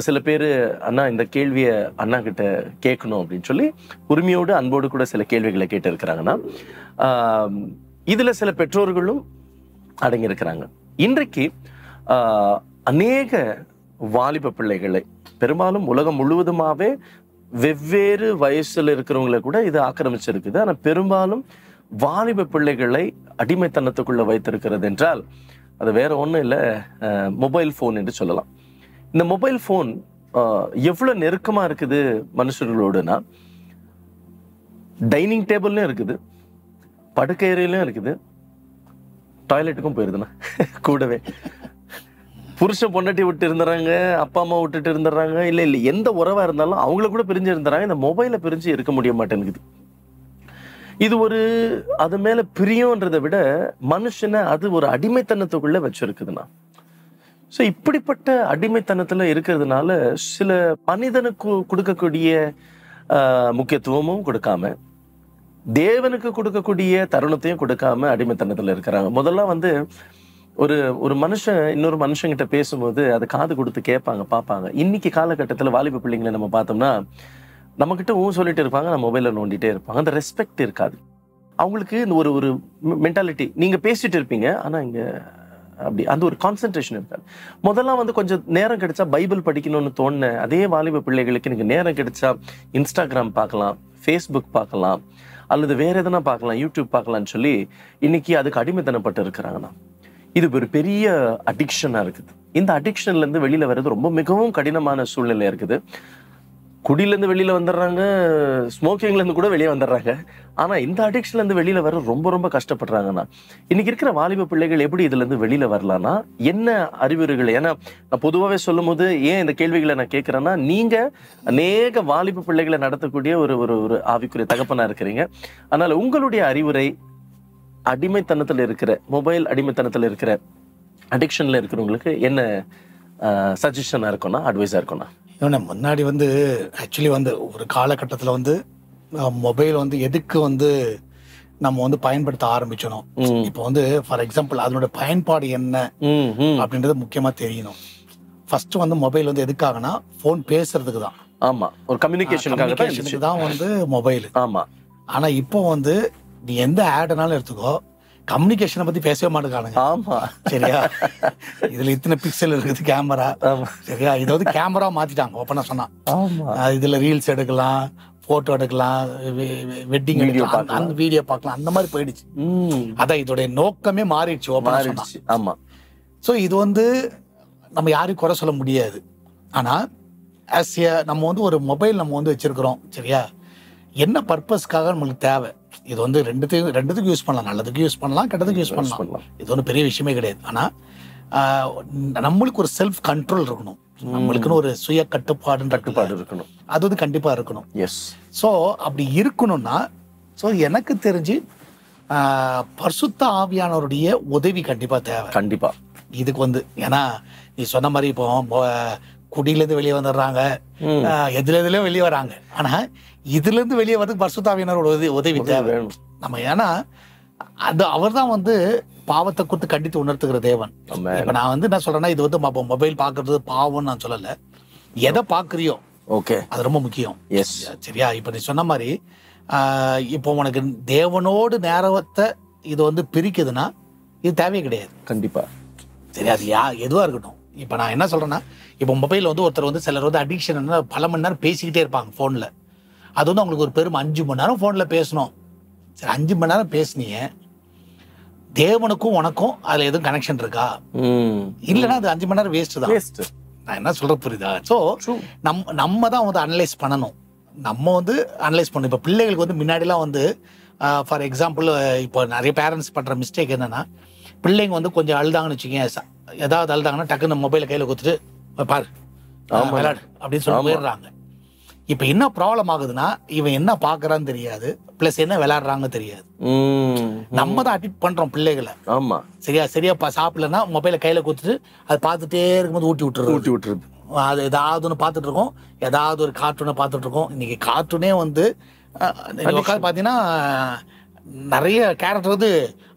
சில பேர் அண்ணா இந்த கேள்வியை அண்ணா கிட்ட கேட்கணும் அப்படின்னு சொல்லி உரிமையோடு அன்போடு கூட சில கேள்விகளை கேட்டு இருக்கிறாங்கன்னா இதுல சில பெற்றோர்களும் அடங்கி இருக்கிறாங்க. இன்றைக்கு அநேக வாலிப பிள்ளைகளை பெரும்பாலும் உலகம் முழுவதுமாவே வெவ்வேறு வயசுல இருக்கிறவங்களை கூட இது ஆக்கிரமிச்சிருக்குது. ஆனா பெரும்பாலும் வாலிப பிள்ளைகளை அடிமைத்தனத்துக்குள்ள வைத்திருக்கிறது என்றால் அது வேற ஒண்ணும் இல்லை, மொபைல் போன் என்று சொல்லலாம். இந்த மொபைல் போன் எவ்வளவு நெருக்கமா இருக்குது மனுஷர்களோடுனா, டைனிங் டேபிள்லயும் இருக்குது, படுக்கை அறையிலும் இருக்குது, டாய்லெட்டுக்கும் போயிருதுண்ணா கூடவே. புருஷன் பொண்டாட்டி விட்டு இருந்துறாங்க, அப்பா அம்மா விட்டுட்டு இருந்துடுறாங்க, இல்ல எந்த உறவா இருந்தாலும் அவங்கள கூட பிரிஞ்சு இருந்துறாங்க. இந்த மொபைலை பிரிஞ்சு இருக்க முடிய மாட்டேங்குது. இது ஒரு அது மேல பிரியன்றதை விட மனுஷனை அது ஒரு அடிமைத்தனத்துக்குள்ள வச்சிருக்குதுண்ணா. ஸோ இப்படிப்பட்ட அடிமைத்தனத்துல இருக்கிறதுனால சில மனிதனுக்கு கொடுக்கக்கூடிய முக்கியத்துவமும் கொடுக்காம தேவனுக்கு கொடுக்கக்கூடிய தருணத்தையும் கொடுக்காம அடிமைத்தனத்துல இருக்கிறாங்க. முதல்ல வந்து ஒரு மனுஷன் இன்னொரு மனுஷங்கிட்ட பேசும்போது அதை காது கொடுத்து கேட்பாங்க, பார்ப்பாங்க. இன்னைக்கு காலகட்டத்துல வாலிப பிள்ளைங்களை நம்ம பார்த்தோம்னா நம்ம கிட்ட சொல்லிட்டு இருப்பாங்க, நம்ம மொபைல நோண்டிட்டே இருப்பாங்க. அந்த ரெஸ்பெக்ட் இருக்காது அவங்களுக்கு. இந்த ஒரு மென்டாலிட்டி, நீங்க பேசிட்டு இருப்பீங்க ஆனா இங்க அப்படி அந்த ஒரு கான்சென்ட்ரேஷன் இருக்காது. முதல்ல வந்து கொஞ்சம் நேரம் கிடைச்சா பைபிள் படிக்கணும்னு தோணுன அதே வாலிப பிள்ளைகளுக்கு நீங்க நேரம் கிடைச்சா இன்ஸ்டாகிராம் பார்க்கலாம், ஃபேஸ்புக் பார்க்கலாம், அல்லது வேற எதனா பார்க்கலாம், யூடியூப் பார்க்கலாம்னு சொல்லி இன்னைக்கு அதுக்கு அடிமைத்தனப்பட்டு இருக்கிறாங்கன்னா இது ஒரு பெரிய அடிக்ஷனா இருக்குது. இந்த அடிக்ஷன்ல இருந்து வெளியில வர்றது ரொம்ப மிகவும் கடினமான சூழ்நிலை இருக்குது. குடியில இருந்து வெளியில வந்துடுறாங்க, ஸ்மோக்கிங்ல இருந்து கூட வெளியே வந்துடுறாங்க. ஆனா இந்த அடிக்ஷன்ல இருந்து வெளியில வர ரொம்ப ரொம்ப கஷ்டப்படுறாங்கன்னா, இன்னைக்கு இருக்கிற வாலிப பிள்ளைகள் எப்படி இதுல இருந்து வெளியில வரலாம்னா என்ன அறிவுரைகள்? ஏன்னா நான் பொதுவாவே சொல்லும் போது ஏன் இந்த கேள்விகளை நான் கேட்கிறேன்னா, நீங்க அநேக வாலிப பிள்ளைகளை நடத்தக்கூடிய ஒரு ஒரு ஒரு ஆவிக்குரிய தகப்பனா இருக்கிறீங்க. அதனால உங்களுடைய அறிவுரை, அடிமைத்தனத்துல இருக்கிற மொபைல் அடிமைத்தனத்துல இருக்கிற அடிக்ஷன்ல இருக்கிறவங்களுக்கு என்ன சஜஷனா இருக்கும்னா, அட்வைஸா இருக்கும்னா? இவனை முன்னாடி வந்து ஆக்சுவலி வந்து ஒரு காலகட்டத்தில் வந்து மொபைல் வந்து எதுக்கு வந்து நம்ம வந்து பயன்படுத்த ஆரம்பிச்சணும். இப்போ வந்து ஃபார் எக்ஸாம்பிள் அதனோட பயன்பாடு என்ன அப்படின்றது முக்கியமா தெரியணும். ஃபர்ஸ்ட் வந்து மொபைல் வந்து எதுக்காகனா ஃபோன் பேசுறதுக்கு தான். ஆமா, ஒரு கம்யூனிகேஷனுக்கு தான் வந்து மொபைல். ஆமா. ஆனா இப்போ வந்து நீ எந்த ஆட்னாலும் எடுத்துக்கோ, கம்யூனிகேஷனை பத்தி பேசவே மாட்டேங்கானுங்க. ஆமா, சரியா? இதுல இத்தனை பிக்சல் இருக்குது கேமரா. சரியா? இதை வந்து கேமரா மாத்திட்டாங்க ஓப்பனா சொன்னா. இதுல ரீல்ஸ் எடுக்கலாம், போட்டோ எடுக்கலாம், வெட்டிங் எடுக்கலாம், அந்த வீடியோ பார்க்கலாம், அந்த மாதிரி போயிடுச்சு. அதான் இதோடைய நோக்கமே மாறிடுச்சு ஓப்பனா சொன்னா. ஆமா. ஸோ இது வந்து நம்ம யாரையும் குறை சொல்ல முடியாது. ஆனா நம்ம வந்து ஒரு மொபைல் நம்ம வந்து வச்சிருக்கிறோம். சரியா? என்ன பர்பஸ்க்காக நம்மளுக்கு தேவை? இது வந்து ரெண்டுத்துக்கும் யூஸ் பண்ணலாம். நல்லதுக்கு யூஸ் பண்ணலாம், கெட்டதுக்கு யூஸ் பண்ணலாம். இது ஒன்றும் பெரிய விஷயமே கிடையாது. ஆனா நம்மளுக்கு ஒரு செல்ஃப் கண்ட்ரோல் இருக்கணும். நம்மளுக்குன்னு ஒரு சுய கட்டுப்பாடு இருக்கணும். அது வந்து கண்டிப்பா இருக்கணும். எஸ். ஸோ அப்படி இருக்கணும்னா எனக்கு தெரிஞ்சு பரிசுத்த ஆவியானவருடைய உதவி கண்டிப்பா தேவை. கண்டிப்பா இதுக்கு வந்து ஏன்னா நீ சொன்ன மாதிரி இப்போ குடியிலேருந்து வெளியே வந்துடுறாங்க, எதுல வெளியே வராங்க. ஆனா இதுல இருந்து வெளியே வரதுக்கு பரிசுத்த ஆவியானவரோட உதவி தேவை நம்ம. ஏன்னா அது அவர் தான் வந்து பாவத்தை குறித்து கண்டித்து உணர்த்துகிற தேவன். இப்ப நான் வந்து என்ன சொல்றேன்னா, இது வந்து மொபைல் பாக்குறது பாவம்னு நான் சொல்லல. எதை பாக்குறியோ ஓகே, அது ரொம்ப முக்கியம். சரியா? இப்ப நீ சொன்ன மாதிரி இப்போ உனக்கு தேவனோடு நேரத்தை இது வந்து பிரிக்குதுன்னா இது தேவையே கிடையாது. கண்டிப்பா. சரி, அது எதுவா இருக்கட்டும். இப்ப நான் என்ன சொல்றேன்னா, இப்ப மொபைல் வந்து ஒருத்தர் வந்து சிலர் வந்து அடிக்ஷன் பல மணி நேரம் பேசிக்கிட்டே இருப்பாங்க போன்ல. அது வந்து அவங்களுக்கு ஒரு பெரும் 5 மணி நேரம் போன்ல பேசணும். சரி, 5 மணி நேரம் பேசுனீங்க, தேவனுக்கும் உனக்கும் அதுல எதுவும் கனெக்ஷன் இருக்கா? இல்லைன்னா அது 5 மணி நேரம் வேஸ்ட் தான். நான் என்ன சொல்ற புரியுதா? ஸோ நம்ம தான் வந்து அனலைஸ் பண்ணணும். நம்ம வந்து அனலைஸ் பண்ணணும். இப்போ பிள்ளைகளுக்கு வந்து முன்னாடிலாம் வந்து ஃபார் எக்ஸாம்பிள் இப்போ நிறைய பேரண்ட்ஸ் பண்ற மிஸ்டேக் என்னன்னா, பிள்ளைங்க வந்து கொஞ்சம் அழுதாங்கன்னு வச்சுக்கோங்க, ஏதாவது அழுதாங்கன்னா டக்குன்னு மொபைலை கையில கொடுத்துட்டு பாரு விளையாடு அப்படின்னு சொல்லி போயிடுறாங்க. இப்ப என்ன ப்ராப்ளம் ஆகுதுன்னா, இவன் என்ன பாக்குறான்னு தெரியாது, பிளஸ் என்ன விளையாடுறாங்க தெரியாது. நம்ம தான் அடிக்ட் பண்றோம் பிள்ளைகளை. ஆமா, சரியா சாப்பிடலன்னா மொபைலை கையில கொடுத்துட்டு அதை பார்த்துட்டே இருக்கும்போது ஊட்டி விட்டுருது. அது ஏதாவது ஒன்று பார்த்துட்டு இருக்கோம், ஏதாவது ஒரு கார்ட்டூனை பார்த்துட்டு இருக்கோம். இன்னைக்கு கார்ட்டூனே வந்து உட்காந்து பாத்தீங்கன்னா நிறைய கேரக்டர் வந்து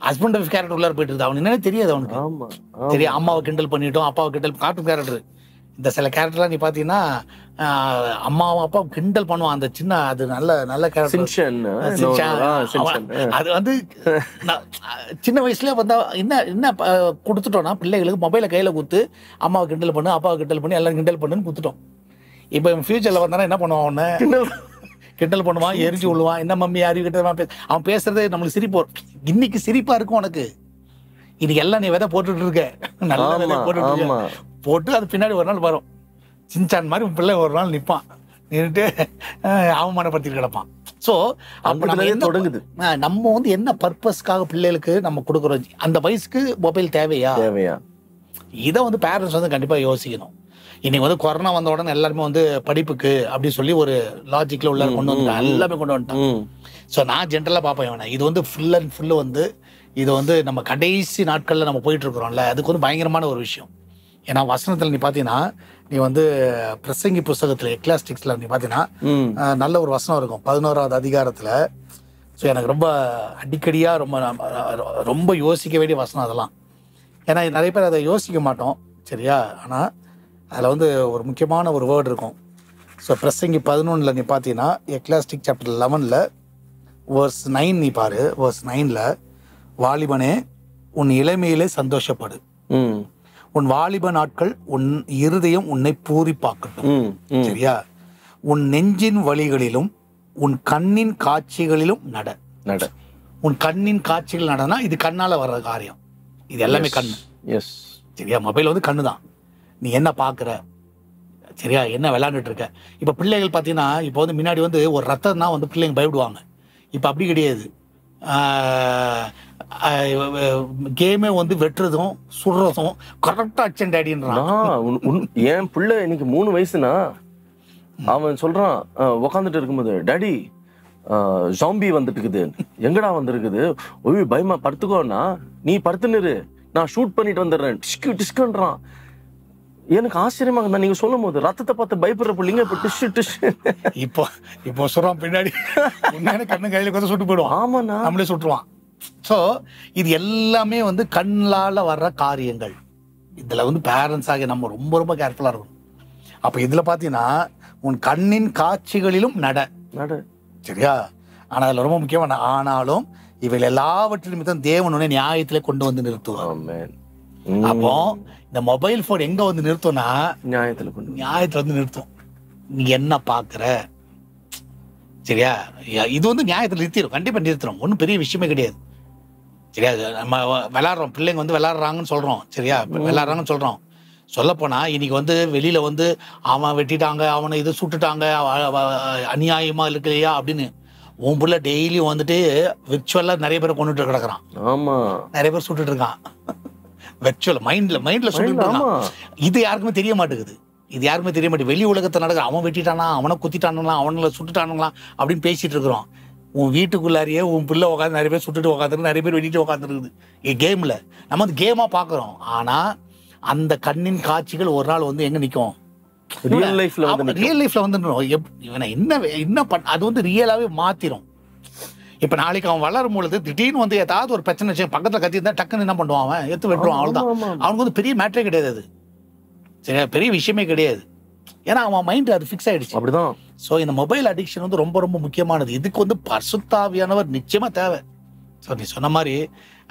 ஹஸ்பண்ட் ஆஃப் கேரக்டர் உள்ளார போயிட்டு இருக்கு. அவனுக்கு என்னன்னு தெரியாது அவனுக்கு. சரியா? அம்மாவை கிண்டல் பண்ணிட்டோம், அப்பாவை கிண்டல், கார்ட்டூன் கேரக்டர். இந்த சில கேரக்டர்லாம் நீ பாத்தீங்கன்னா அம்மாவும் அப்பா கிண்டல் பண்ணுவான். அந்த சின்ன அது நல்ல கேரக்டர். அது வந்து சின்ன வயசுல வந்தா என்ன கொடுத்துட்டோம்னா, பிள்ளைகளுக்கு மொபைலை கையில கொடுத்து அம்மாவை கிண்டல் பண்ணு, அப்பாவை கிண்டல் பண்ணி, எல்லாரும் கிண்டல் பண்ணுன்னு கொடுத்துட்டோம். இப்போ ஃபியூச்சர்ல வந்தானா என்ன பண்ணுவான்? அவனை கிண்டல் பண்ணுவான், எரிஞ்சு விழுவான். என்ன மம்மி அறிவு கிட்ட அவன் பேசுறது நம்மளுக்கு சிரிப்பு. இன்னைக்கு சிரிப்பா இருக்கும் உனக்கு, இன்னைக்கு எல்லாம் நீ விதை போட்டுட்டு இருக்க, நல்ல விதை போட்டு அது பின்னாடி ஒரு நாள் வரும். சின்சான் மாதிரி பிள்ளை ஒரு நாள் நிற்பான், நின்றுட்டு அவமானப்படுத்திட்டு கிடப்பான். ஸோ அப்போ தொடங்குது. நம்ம வந்து என்ன பர்பஸ்க்காக பிள்ளைகளுக்கு நம்ம கொடுக்குறோம்? அந்த வயசுக்கு மொபைல் தேவையா? இதை வந்து பேரண்ட்ஸ் வந்து கண்டிப்பா யோசிக்கணும். இன்னைக்கு வந்து கொரோனா வந்த உடனே எல்லாருமே வந்து படிப்புக்கு அப்படின்னு சொல்லி ஒரு லாஜிக்ல உள்ள கொண்டு வந்துட்டாங்க, எல்லாமே கொண்டு வந்துட்டாங்க. ஸோ நான் ஜென்ரலா பார்ப்பேன் இவனை, இது வந்து ஃபுல் அண்ட் ஃபுல்லு வந்து இது வந்து நம்ம கடைசி நாட்கள்ல நம்ம போயிட்டு இருக்கிறோம்ல, அதுக்கு வந்து பயங்கரமான ஒரு விஷயம். ஏன்னா வசனத்துல நீ பாத்தீங்கன்னா, நீ வந்து பிரசங்கி புஸ்தகத்துல எக்லாஸ்டிக்ஸ்ல நீ பாத்தீங்கன்னா நல்ல ஒரு வசனம் இருக்கும் 11வது அதிகாரத்துல. ஸோ எனக்கு ரொம்ப அடிக்கடியா ரொம்ப யோசிக்க வேண்டிய வசனம் அதெல்லாம். ஏன்னா நிறைய பேர் அதை யோசிக்க மாட்டோம். சரியா? ஆனா அதில் வந்து ஒரு முக்கியமான ஒரு வேர்டு இருக்கும். ஸோ பிரசங்கி 11ல் நீ பார்த்தீங்கன்னா எக்லாஸ்டிக் சாப்டர் 11ல் verse 9 நீ பாரு. verse 9ல், வாலிபனே உன் இளமையிலே சந்தோஷப்படு, உன் வாலிப நாட்கள் உன் இருதயம் உன்னை பூரிப்பாக்கட்டும். சரியா? உன் நெஞ்சின் வழிகளிலும் உன் கண்ணின் காட்சிகளிலும் நட. உன் கண்ணின் காட்சிகள் நடனா இது கண்ணால வர்ற காரியம், இது எல்லாமே கண்ணு. சரியா? மொபைல் வந்து கண்ணு தான். நீ என்ன பார்க்குற, சரியா, என்ன விளையாண்டுட்டு இருக்க. இப்போ பிள்ளைகள் பார்த்தீங்கன்னா, இப்போ வந்து முன்னாடி வந்து ஒரு ரத்தம்னா வந்து பிள்ளைங்க பயப்படுவாங்க. இப்போ அப்படி கிடையாது. கேமே வந்து வெட்டுறதும் சுடுறதும் கரெக்டாக அடிச்சேன் டேடின்றான். என் பிள்ளை இன்னைக்கு 3 வயசுனா அவன் சொல்றான், உக்காந்துட்டு இருக்கும்போது, டாடி ஜாம்பி வந்துட்டு இருக்குது, எங்கடா வந்திருக்குது, ஒய் பயமா படுத்துக்கோன்னா, நீ படுத்துன்னு நான் ஷூட் பண்ணிட்டு வந்துடுறேன், டிஸ்கு டிஸ்குன்றான். எனக்கு ஆச்சரியமா இருந்தா நீங்க சொல்லும் போது ரத்தத்தை பார்த்து பயப்படுற பிள்ளைங்க இப்ப டிஷ் டிஷ் இப்போ சொல்றான் பின்னாடி கண்ணு கையில கொஞ்சம் சுட்டு போயிடுவான். ஆமாண்ணா, நம்மளே சுட்டுருவான். ஸோ இது எல்லாமே வந்து கண்ணால வர்ற காரியங்கள். இதுல வந்து பேரண்ட்ஸ் ஆகிய நம்ம ரொம்ப ரொம்ப கேர்ஃபுல்லா இருக்கணும். அப்ப இதுல பாத்தீங்கன்னா உன் கண்ணின் காட்சிகளிலும் நட. சரியா? ஆனா அதுல ரொம்ப முக்கியமான, ஆனாலும் இவைகள் எல்லாவற்றிலும் தான் தேவனுடைய நியாயத்திலே கொண்டு வந்து நிறுத்துவார். அப்போ இந்த மொபைல் போன் எங்க வந்து நிறுத்தும்னா நியாயத்துல வந்து நிறுத்தும். நீ என்ன பாக்குற, சரியா? இது வந்து நியாயத்துல நிறுத்திடும், கண்டிப்பா நிறுத்துறோம். ஒன்றும் பெரிய விஷயமே கிடையாது. சரியா? நம்ம விளையாடுறோம், பிள்ளைங்க வந்து விளையாடுறாங்கன்னு சொல்றோம். சரியா? விளையாடுறாங்கன்னு சொல்றோம். சொல்லப்போனா இன்னைக்கு வந்து வெளியில வந்து அவன் வெட்டிட்டாங்க, அவனை இது சுட்டுட்டாங்க, அநியாயமா இருக்கு இல்லையா அப்படின்னு உன் பிள்ளை டெய்லியும் வந்துட்டு விர்ச்சுவலா நிறைய பேரை கொண்டுட்டு கிடக்குறான். ஆமா, நிறைய பேர் சுட்டுட்டு இருக்கான். விர்ச்சுவல் மைண்ட்ல சுட்டுட்டு இருக்கான். இது யாருக்குமே தெரிய மாட்டேங்குது. இது யாருக்குமே தெரிய மாட்டேங்குது. வெளி உலகத்தை நடக்குது, அவன் வெட்டிட்டானா, அவனை குத்திட்டானுங்களா, அவனை சுட்டுட்டானுங்களா அப்படின்னு பேசிட்டு இருக்கிறோம். உன் வீட்டுக்குள்ளாரியே உன் பிள்ளை உட்காந்து நிறைய பேர் சுட்டுட்டு உட்காந்துருக்கு, நிறைய பேர் வெட்டிட்டு உட்காந்துருக்குது கேம்ல. நம்ம வந்து கேமா பாக்குறோம். ஆனா அந்த கண்ணின் காட்சிகள் ஒரு நாள் வந்து எங்க நிக்கும்? ரியல் லைஃப்ல வந்து என்ன அது வந்து ரியலாவே மாத்திரும். இப்ப நாளைக்கு அவன் வளரும் பொழுது திடீர்னு வந்து ஏதாவது ஒரு பிரச்சனை பக்கத்துல கத்தி இருந்தா டக்குன்னு என்ன பண்ணுவான், அவன் எடுத்து வெட்டுவான். அவ்வளவுதான். அவனுக்கு வந்து பெரிய மேட்டரே கிடையாது, அது சரியா, பெரிய விஷயமே கிடையாது. ஏன்னா அவன் மைண்ட் அது ஃபிக்ஸ் ஆயிடுச்சு. அப்படிதான். ஸோ இந்த மொபைல் அடிக்ஷன் வந்து ரொம்ப ரொம்ப முக்கியமானது. இதுக்கு வந்து பரிசுத்தாவியானவர் நிச்சயமா தேவை. ஸோ நீ சொன்ன மாதிரி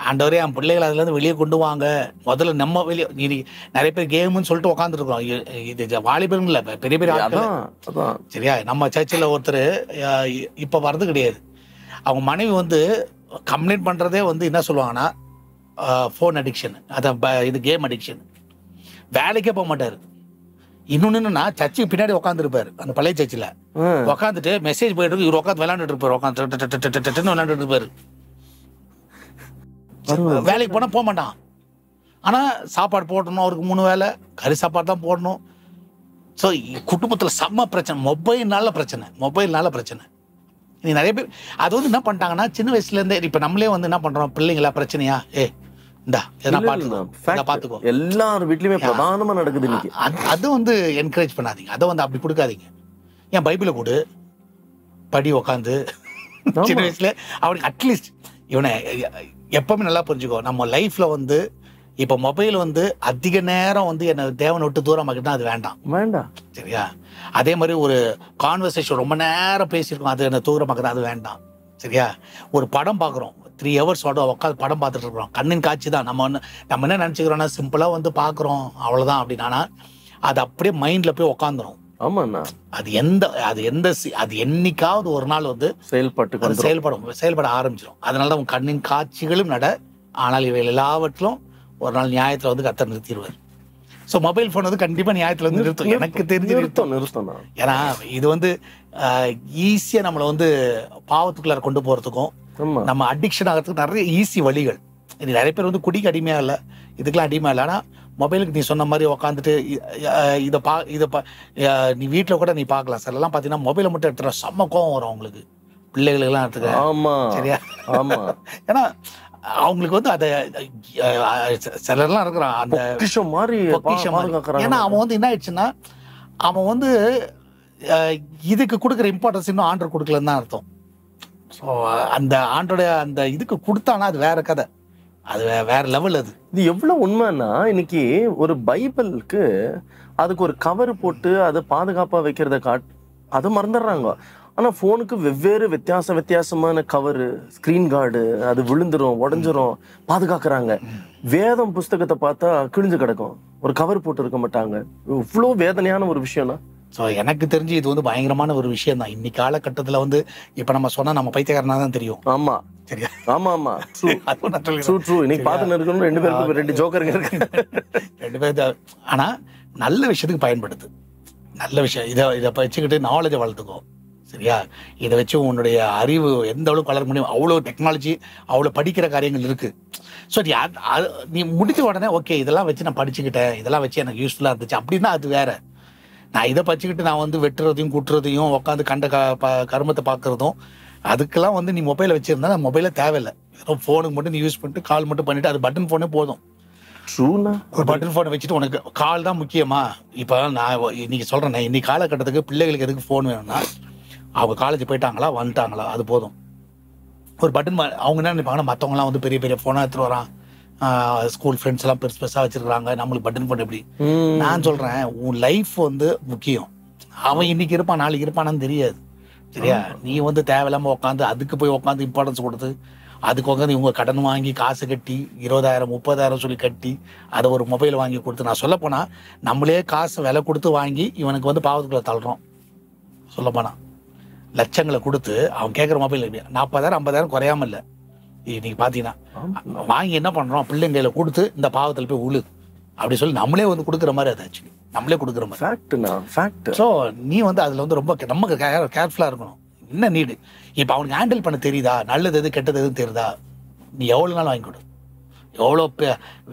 ஆண்டவரே என் பிள்ளைகளை அதுல இருந்து வெளியே கொண்டு வாங்க. முதல்ல நம்ம வெளியே நிறைய பேர் கேம்னு சொல்லிட்டு உட்காந்துருக்கோம். இது வாலிபர்கள் இல்ல, பெரிய பெரிய ஆட்கள். சரியா? நம்ம சர்ச்சில் ஒருத்தர் இப்ப வர்றது கிடையாது. அவங்க மனைவி வந்து கம்ப்ளைண்ட் பண்றதே வந்து என்ன சொல்லுவாங்கன்னா ஃபோன் அடிக்ஷன், அதான் இது கேம் அடிக்ஷன். வேலைக்கே போக மாட்டாரு. இன்னொன்னு என்னன்னா, சர்ச்சுக்கு பின்னாடி உட்காந்துருப்பாரு, அந்த பழைய சர்ச்சில் உட்காந்துட்டு மெசேஜ் போயிட்டு இருக்கு, இவர் உட்காந்து விளையாண்டுட்டு இருப்பாரு, உட்காந்து விளையாண்டுட்டு இருப்பாரு. வேலைக்கு போனா போக மாட்டான். ஆனா சாப்பாடு போடணும், அவருக்கு 3 வேளை கறி சாப்பாடு தான் போடணும். ஸோ குடும்பத்துல செம்ம பிரச்சனை, மொபைல்னால பிரச்சனை. நீ நிறைய பேர் அது வந்து என்ன பண்ணிட்டாங்கன்னா, சின்ன வயசுல இருந்தே இப்ப நம்மளே வந்து என்ன பண்றோம், பிள்ளைங்களா பிரச்சனையா, பாத்துக்கோ, எல்லார் வீட்லயுமே பிரதானமா நடக்குது. அது வந்து என்கரேஜ் பண்ணாதீங்க, அதை வந்து அப்படி கொடுக்காதீங்க. ஏன் பைபிளை கொடு, படி உக்காந்து. சின்ன வயசுல அவனுக்கு அட்லீஸ்ட் இவனை எப்பவுமே நல்லா புரிஞ்சுக்கோ, நம்ம லைஃப்ல வந்து இப்ப மொபைல் வந்து அதிக நேரம் வந்து என்ன தேவனை விட்டு தூரமாக்கிட்டா அது வேண்டாம். சரியா? அதே மாதிரி ஒரு கான்வர்சேஷன் ரொம்ப நேரம் பேசியிருக்கோம், அது என்ன தூரமாக்குதா, அது வேண்டாம். சரியா? ஒரு படம் பார்க்குறோம், 3 hours உட்காந்து படம் பார்த்துட்டு இருக்கிறோம், கண்ணின் காட்சி தான். நம்ம என்ன நினைச்சுக்கிறோம்னா சிம்பிளா வந்து பார்க்குறோம் அவ்வளவுதான் அப்படின்னா, அது அப்படியே மைண்ட்ல போய் உட்காந்துரும். ஆமாண்ணா, அது என்னைக்காவது ஒரு நாள் வந்து செயல்பட ஆரம்பிச்சிடும். அதனாலதான் உங்க கண்ணின் காட்சிகளும் நட, ஆனால் இவை எல்லாவற்றிலும் ஒரு நாள் நியாயத்துல வந்து கர்த்தர் நிறுத்திடுவார். ஸோ மொபைல் போன் வந்து கண்டிப்பா நியாயத்துல வந்து நிறுத்தும், எனக்கு தெரிஞ்சு நிறுத்தும். ஏன்னா இது வந்து ஈஸியா நம்மளை வந்து பாவத்துக்குள்ளார கொண்டு போறதுக்கும் நம்ம அடிக்ஷன் ஆகிறதுக்கு நிறைய ஈஸி வழிகள். இது நிறைய பேர் வந்து குடிக்கு அடிமையா இல்லை, இதுக்கெல்லாம் அடிமையா இல்லை. ஆனா மொபைலுக்கு நீ சொன்ன மாதிரி உட்காந்துட்டு நீ வீட்டில் கூட நீ பார்க்கலாம் சார், எல்லாம் பார்த்தீங்கன்னா மொபைலை மட்டும் எடுத்துற செம்ம கோவம் வரும் அவங்களுக்கு, பிள்ளைகளுக்கு எல்லாம் எடுத்துக்க. சரியா? ஏன்னா அவங்களுக்கு வந்து அதை சிலர்லாம் இருக்கிறான் அந்த மாதிரி. ஏன்னா அவன் வந்து என்ன ஆயிடுச்சுன்னா, அவன் வந்து இதுக்கு கொடுக்குற இம்பார்ட்டன்ஸ் இன்னும் ஆண்டர் கொடுக்கலன்னு தான் அர்த்தம். ஸோ அந்த ஆண்டோடைய அந்த இதுக்கு கொடுத்தானா அது வேற கதை, அது வேற லெவல். அது இது எவ்வளவு உண்மைன்னா, இன்னைக்கு ஒரு பைபிளுக்கு அதுக்கு ஒரு கவர் போட்டு அதை பாதுகாப்பா வைக்கிறத அதை மறந்துடுறாங்க. ஆனா போனுக்கு வெவ்வேறு வித்தியாசமான கவரு, ஸ்கிரீன் கார்டு, அது விழுந்துரும், உடஞ்சிரும், பாதுகாக்கிறாங்க. வேதம் புஸ்தகத்தை பார்த்தா கிழிஞ்சு கிடக்கும், ஒரு கவர் போட்டு இருக்க மாட்டாங்க. இவ்வளவு வேதனையான ஒரு விஷயம்னா. ஸோ எனக்கு தெரிஞ்சு இது வந்து பயங்கரமான ஒரு விஷயம் தான். இன்னைக்கு காலகட்டத்தில் வந்து இப்ப நம்ம சொன்னா நம்ம பைத்தியக்காரனா தான் தெரியும். ஆமா, சரியா? ஆமா. இன்னைக்கு பார்த்துன்னு இருக்கணும், 2 பேருக்கு 2 ஜோக்கருங்க இருக்கு. 2 பேர். ஆனா நல்ல விஷயத்துக்கு பயன்படுது. நல்ல விஷயம். இதை வச்சுக்கிட்டு நாலேஜை வளர்த்துக்கோ. சரியா? இதை வச்சு உன்னுடைய அறிவு எந்த அளவுக்கு வளர முடியும், அவ்வளோ டெக்னாலஜி, அவ்வளோ படிக்கிற காரியங்கள் இருக்குது. ஸோ நீ முடிச்ச உடனே ஓகே இதெல்லாம் வச்சு நான் படிச்சுக்கிட்டேன், இதெல்லாம் வச்சு எனக்கு யூஸ்ஃபுல்லாக இருந்துச்சு அப்படின்னா அது வேற. நான் இதை படிச்சுக்கிட்டு நான் வந்து வெட்டுறதையும் குட்டுறதையும் உட்காந்து கண்ட கருமத்தை பார்க்குறதும், அதுக்கெல்லாம் வந்து நீ மொபைலை வச்சுருந்தா அந்த மொபைலே தேவையில்லை. வெறும் ஃபோனுக்கு மட்டும் நீ யூஸ் பண்ணிட்டு கால் மட்டும் பண்ணிவிட்டு அது பட்டன் ஃபோனே போதும். ட்ரூனா? ஒரு பட்டன் ஃபோனை வச்சுட்டு உனக்கு கால் தான் முக்கியமா? இப்போ நான் இன்னைக்கு சொல்கிறேன், இன்னைக்கு காலகட்டத்துக்கு பிள்ளைகளுக்கு எதுக்கு ஃபோன் வேணும்னா, அவங்க காலேஜ் போயிட்டாங்களா வந்துட்டாங்களா அது போதும். ஒரு பட்டன் அவங்க என்ன நினைப்பாங்கன்னா, மற்றவங்களாம் வந்து பெரிய பெரிய ஃபோனாக எடுத்துகிட்டு வரான், ஸ்கூல் ஃப்ரெண்ட்ஸ் எல்லாம் பெருசு பெருசாக வச்சுருக்காங்க, நம்மளுக்கு பட்டன் ஃபோன் எப்படி? நான் சொல்கிறேன், உன் லைஃப் வந்து முக்கியம். அவன் இன்னைக்கு இருப்பான் நாளைக்கு இருப்பானான்னு தெரியாது. சரியா? நீ வந்து தேவையில்லாமல் உட்காந்து அதுக்கு போய் உட்காந்து இம்பார்ட்டன்ஸ் கொடுத்து அதுக்கு உட்காந்து இவங்க கடன் வாங்கி காசு கட்டி 20,000 30,000 சொல்லி கட்டி அதை ஒரு மொபைல் வாங்கி கொடுத்து, நான் சொல்லப்போனால் நம்மளே காசு விலை கொடுத்து வாங்கி இவனுக்கு வந்து பாவத்துக்குள்ள தள்ளுறோம். சொல்லப்போனால் லட்சங்களை கொடுத்து அவன் கேட்குற மொபைல் 40,000 50,000 குறையாம இல்லை. இன்னைக்கு பார்த்தீங்கன்னா வாங்கி என்ன பண்ணுறோம், பிள்ளைங்களை கொடுத்து இந்த பாவத்தில் போய் உழு அப்படி சொல்லி நம்மளே வந்து கொடுக்குற மாதிரி அது ஆக்சுவலி நம்மளே கொடுக்குற மாதிரி. ஸோ நீ வந்து அதில் வந்து ரொம்ப நமக்கு கேர்ஃபுல்லாக இருக்கணும். என்ன நீடு இப்போ அவனுக்கு ஹேண்டில் பண்ண தெரியுதா, நல்லது எது கெட்டது எதுவும் தெரியுதா? நீ எவ்வளோ நாள் வாங்கி கொடு, எவ்வளோ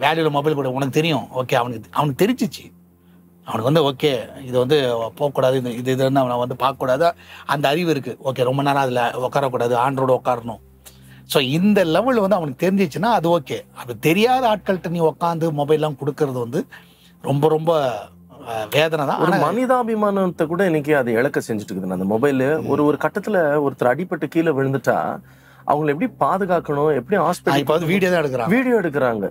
வேல்யூவில் மொபைல் கொடு, உனக்கு தெரியும். ஓகே அவனுக்கு தெரிஞ்சிச்சு, அவனுக்கு வந்து ஓகே இது வந்து போகக்கூடாது, இது வந்து அவனை வந்து பார்க்கக்கூடாது, அந்த அறிவு இருக்குது. ஓகே ரொம்ப நேரம் அதில் உட்காரக்கூடாது, ஆண்ட்ராய்டு உட்காரணும். ஸோ இந்த லெவலில் வந்து அவனுக்கு தெரிஞ்சிச்சுன்னா அது ஓகே. அது தெரியாத ஆட்கள்கிட்ட நீ உட்காந்து மொபைல்லாம் கொடுக்கறது வந்து ரொம்ப ரொம்ப வேதனை தான். ஒரு மனிதாபிமானத்தை கூட இன்னைக்கு அதை இழக்க செஞ்சுட்டு இருக்குது அந்த மொபைல். ஒரு கட்டத்துல ஒருத்தர் அடிபட்டு கீழே விழுந்துட்டா அவங்களை எப்படி பாதுகாக்கணும், எப்படி ஹாஸ்பிட்டல் வீடியோ எடுக்கிறாங்க.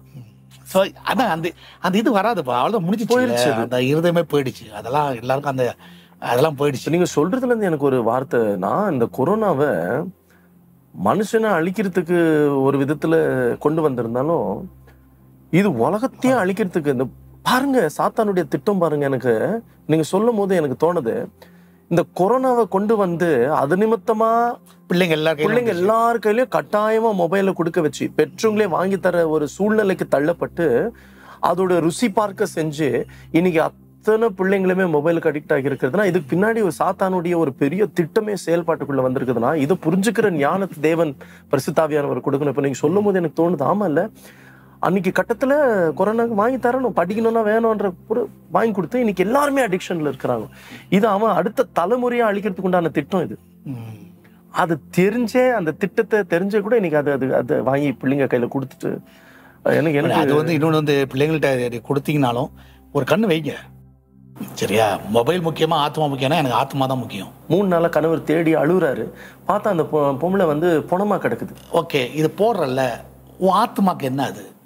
ஸோ அதான் அந்த இது வராதுப்பா, அவ்வளோதான் முடிஞ்சு போயிடுச்சு. அந்த இருதயமே போயிடுச்சு, அதெல்லாம் எல்லாருக்கும் அதெல்லாம் போயிடுச்சு. நீங்க சொல்றதுல இருந்து எனக்கு ஒரு வார்த்தை, நான் இந்த கொரோனாவை மனுஷனை அழிக்கிறதுக்கு ஒரு விதத்துல கொண்டு வந்திருந்தாலும் இது உலகத்தையே அழிக்கிறதுக்கு இந்த பாருங்க சாத்தானுடைய திட்டம் பாருங்க. எனக்கு நீங்க சொல்லும் போது எனக்கு தோணுது, இந்த கொரோனாவை கொண்டு வந்து அது நிமித்தமா பிள்ளைங்க எல்லார் கையிலயும் கட்டாயமா மொபைல கொடுக்க வச்சு பெற்றவங்களே வாங்கி தர ஒரு சூழ்நிலைக்கு தள்ளப்பட்டு அதோட ருசி பார்க்க செஞ்சு இன்னைக்கு அத்தனை பிள்ளைங்களுமே மொபைலுக்கு அடிக்ட் ஆகி இருக்கிறதுனா இதுக்கு பின்னாடி ஒரு சாத்தானுடைய ஒரு பெரிய திட்டமே செயல்பாட்டுக்குள்ள வந்திருக்குதுன்னா இதை புரிஞ்சுக்கிற ஞானத்தை தேவன் பரிசுத்தாவியானவர் கொடுக்கணும். இப்ப நீங்க சொல்லும் போது எனக்கு தோணுது, ஆமா இல்ல அன்னைக்கு கட்டத்துல கொரோனாக்கு வாங்கி தரணும், படிக்கணும்னா வேணும்ன்ற வாங்கி கொடுத்து இன்னைக்கு எல்லாருமே அடிக்ஷன்ல இருக்கிறாங்க. இது அவன் அடுத்த தலைமுறையா அழிக்கிறதுக்கு உண்டான திட்டம் இது. அது தெரிஞ்சே அந்த திட்டத்தை தெரிஞ்சே கூட இன்னைக்கு அதை வாங்கி பிள்ளைங்க கையில கொடுத்துட்டு எனக்கு அது வந்து இன்னொன்று வந்து பிள்ளைங்கள்ட்ட கொடுத்தீங்கனாலும் ஒரு கண்ணு வைங்க. சரியா? மொபைல் முக்கியமா ஆத்மா முக்கியம்னா எனக்கு ஆத்மா தான் முக்கியம். 3 நாளா கணவர் தேடி அழுகுறாரு, பார்த்தா அந்த பொம்பளை வந்து பொணமா கிடக்குது. ஓகே இது போடுறல்ல, உன் ஆத்மாக்கு என்ன அது?